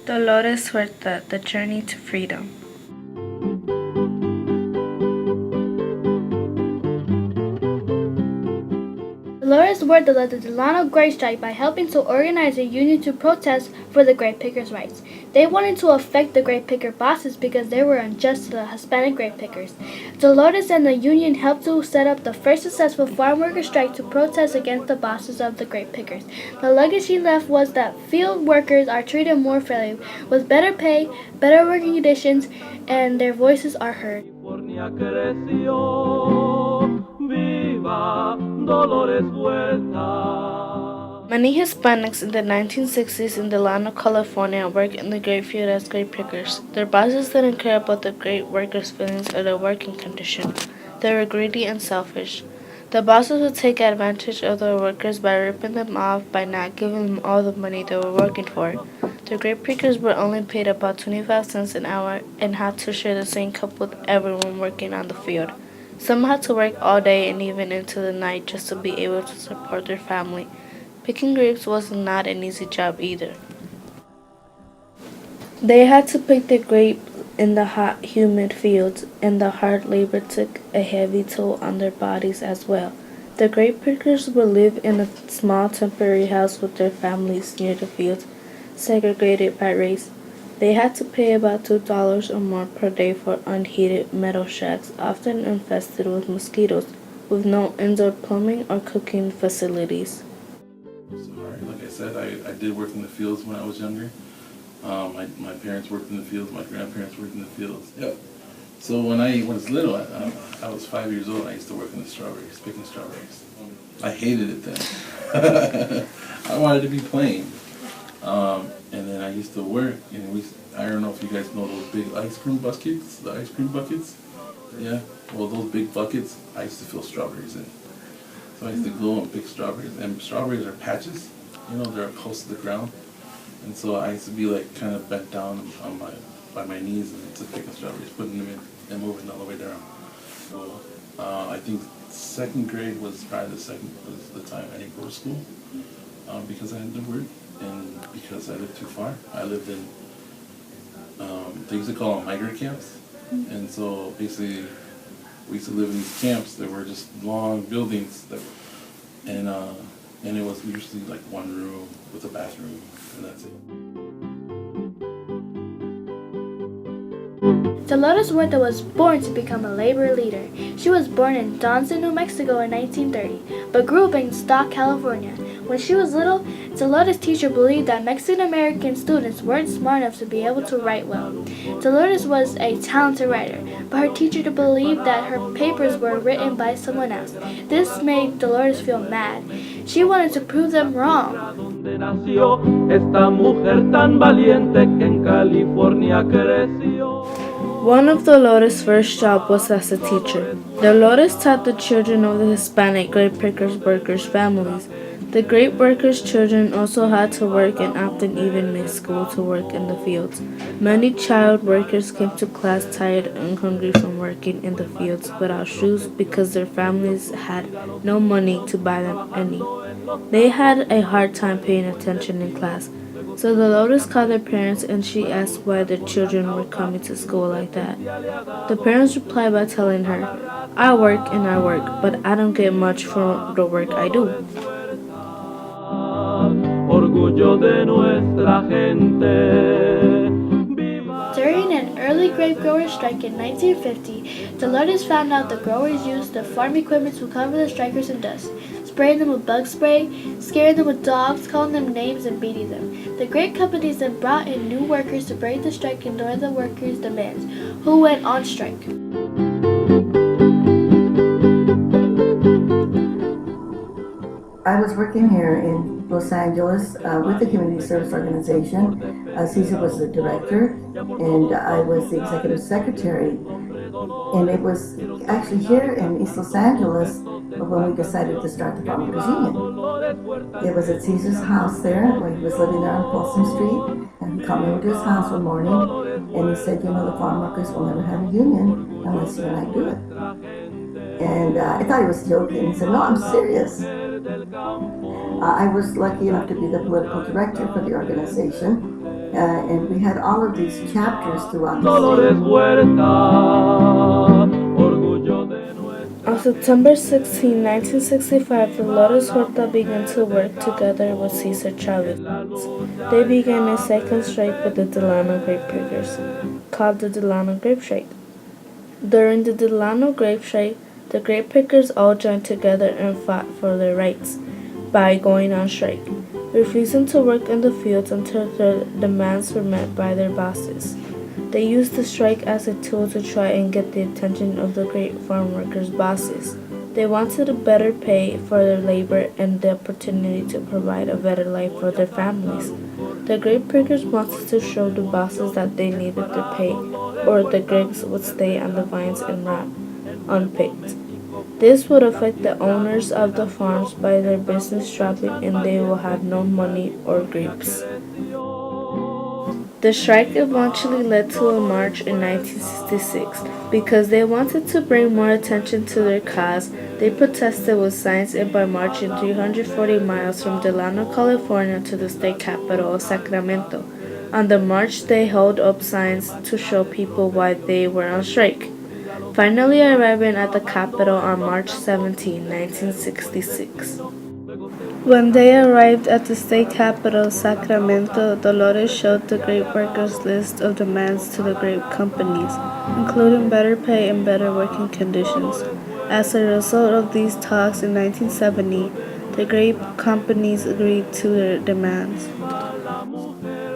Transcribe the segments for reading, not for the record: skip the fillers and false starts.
Dolores Huerta, The Journey to Freedom. Dolores Huerta led the Delano Grape Strike by helping to organize a union to protest for the grape pickers' rights. They wanted to affect the grape picker bosses because they were unjust to the Hispanic grape pickers. Dolores and the union helped to set up the first successful farm worker strike to protest against the bosses of the grape pickers. The legacy left was that field workers are treated more fairly, with better pay, better working conditions, and their voices are heard. Dolores Huerta. Many Hispanics in the 1960s in Delano, California worked in the grape field as grape pickers. Their bosses didn't care about the grape workers' feelings or their working conditions. They were greedy and selfish. The bosses would take advantage of their workers by ripping them off by not giving them all the money they were working for. The grape pickers were only paid about 25 cents an hour and had to share the same cup with everyone working on the field. Some had to work all day and even into the night just to be able to support their family. Picking grapes was not an easy job either. They had to pick the grapes in the hot, humid fields, and the hard labor took a heavy toll on their bodies as well. The grape pickers would live in a small temporary house with their families near the fields, segregated by race. They had to pay about $2 or more per day for unheated metal shacks, often infested with mosquitoes, with no indoor plumbing or cooking facilities. Like I said, I did work in the fields when I was younger. My parents worked in the fields, my grandparents worked in the fields. Yep. So when I was little, I was 5 years old, and I used to work in the strawberries, picking strawberries. I hated it then. I wanted to be playing. And then I used to work, and I don't know if you guys know those big ice cream buckets, the ice cream buckets? Yeah, well those big buckets, I used to fill strawberries in. So I used to go and pick strawberries, and strawberries are patches, they're close to the ground. And so I used to be like kind of bent down on by my knees and just picking strawberries, putting them in and moving all the way down. So I think second grade was probably the time I didn't go to school because I had to work. And because I lived too far, I lived in, they used to call them migrant camps. And so basically, we used to live in these camps that were just long buildings, and it was usually like one room with a bathroom, and that's it. Dolores Huerta was born to become a labor leader. She was born in Donson, New Mexico in 1930, but grew up in Stock, California. When she was little, Dolores' teacher believed that Mexican-American students weren't smart enough to be able to write well. Dolores was a talented writer, but her teacher believed that her papers were written by someone else. This made Dolores feel mad. She wanted to prove them wrong. One of Dolores' first jobs was as a teacher. Dolores taught the children of the Hispanic grape pickers workers' families. The grape workers' children also had to work and often even missed school to work in the fields. Many child workers came to class tired and hungry from working in the fields without shoes because their families had no money to buy them any. They had a hard time paying attention in class. So Dolores called their parents and she asked why their children were coming to school like that. The parents replied by telling her, I work and I work, but I don't get much for the work I do. During an early grape growers' strike in 1950, Dolores found out the growers used the farm equipment to cover the strikers in dust, spraying them with bug spray, scaring them with dogs, calling them names, and beating them. The grape companies then brought in new workers to break the strike and ignore the workers' demands, who went on strike. I was working here in Los Angeles with the Community Service Organization. Cesar was the director, and I was the executive secretary. And it was actually here in East Los Angeles when we decided to start the Farm Workers Union. It was at Cesar's house there, when he was living there on Folsom Street, and he called me over to his house one morning, and he said, the farm workers will never have a union unless you and I do it. And I thought he was joking. He said, no, I'm serious. I was lucky enough to be the political director for the organization, And we had all of these chapters throughout the Dolores state. Huerta, orgullo de On nuestra September 16, 1965, Dolores Huerta began to work together with Cesar Chavez. They began a second strike with the Delano grape pickers, called the Delano Grape Strike. During the Delano Grape Strike, the grape pickers all joined together and fought for their rights by going on strike, refusing to work in the fields until their demands were met by their bosses. They used the strike as a tool to try and get the attention of the grape farm workers' bosses. They wanted a better pay for their labor and the opportunity to provide a better life for their families. The grape pickers wanted to show the bosses that they needed the pay, or the grapes would stay on the vines and rot, unpicked. This would affect the owners of the farms by their business dropping and they will have no money or grapes. The strike eventually led to a march in 1966. Because they wanted to bring more attention to their cause, they protested with signs and by marching 340 miles from Delano, California to the state capital of Sacramento. On the march, they held up signs to show people why they were on strike. Finally arriving at the capital on March 17, 1966. When they arrived at the state capital, Sacramento, Dolores showed the grape workers list of demands to the grape companies, including better pay and better working conditions. As a result of these talks in 1970, the grape companies agreed to their demands.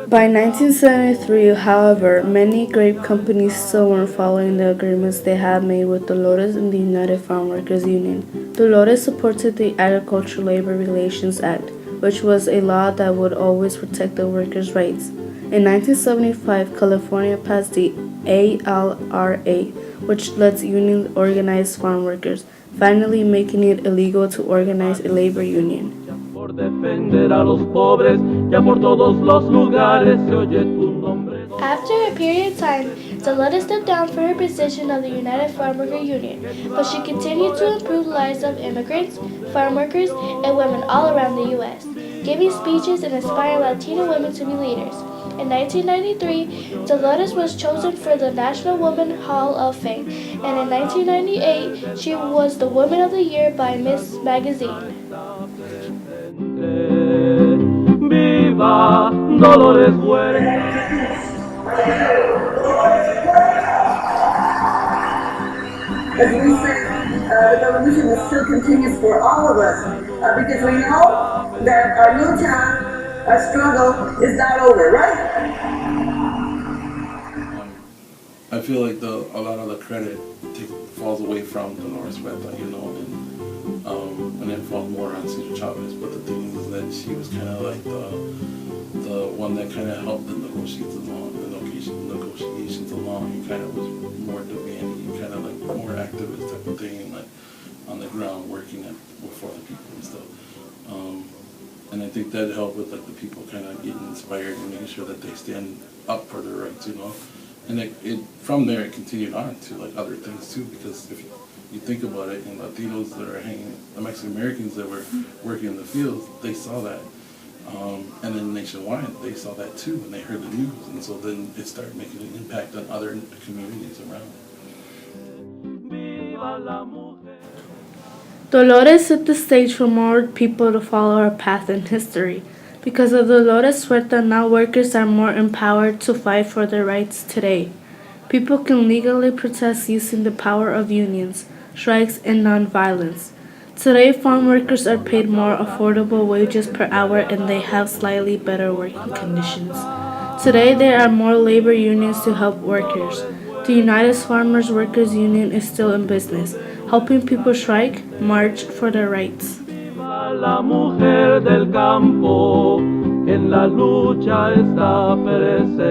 By 1973, however, many grape companies still weren't following the agreements they had made with Dolores and the United Farm Workers Union. Dolores supported the Agricultural Labor Relations Act, which was a law that would always protect the workers' rights. In 1975, California passed the ALRA, which lets unions organize farm workers, finally making it illegal to organize a labor union. por defender a los pobres, ya por todos los lugares se oye tu nombre. After a period of time, Dolores stepped down from her position of the United Farm Worker Union, but she continued to improve the lives of immigrants, farm workers, and women all around the U.S., giving speeches and inspiring Latino women to be leaders. In 1993, Dolores was chosen for the National Women Hall of Fame, and in 1998, she was the Woman of the Year by Miss Magazine. Viva Dolores Huerta. As we say, the revolution still continues for all of us because we know that our new time, our struggle is not over, right? I feel like a lot of the credit falls away from Dolores Huerta, and it falls more on Cesar Chavez. But the thing is that she was kind of like the one that kind of helped the negotiations along, and kind of was more demanding, kind of like more activist type of thing, and like on the ground working for the people and stuff. And I think that helped with like the people kind of getting inspired and making sure that they stand up for their rights. And it from there it continued on to like other things too, because if you think about it, and Latinos that are hanging, the Mexican Americans that were working in the fields, they saw that. And then nationwide, they saw that too, and they heard the news, and so then it started making an impact on other communities around. Dolores set the stage for more people to follow her path in history. Because of Dolores Huerta, now workers are more empowered to fight for their rights today. People can legally protest using the power of unions, strikes, and nonviolence. Today, farm workers are paid more affordable wages per hour and they have slightly better working conditions. Today, there are more labor unions to help workers. The United Farmers Workers Union is still in business, helping people strike, march for their rights. Viva la mujer del campo, en la lucha está presente.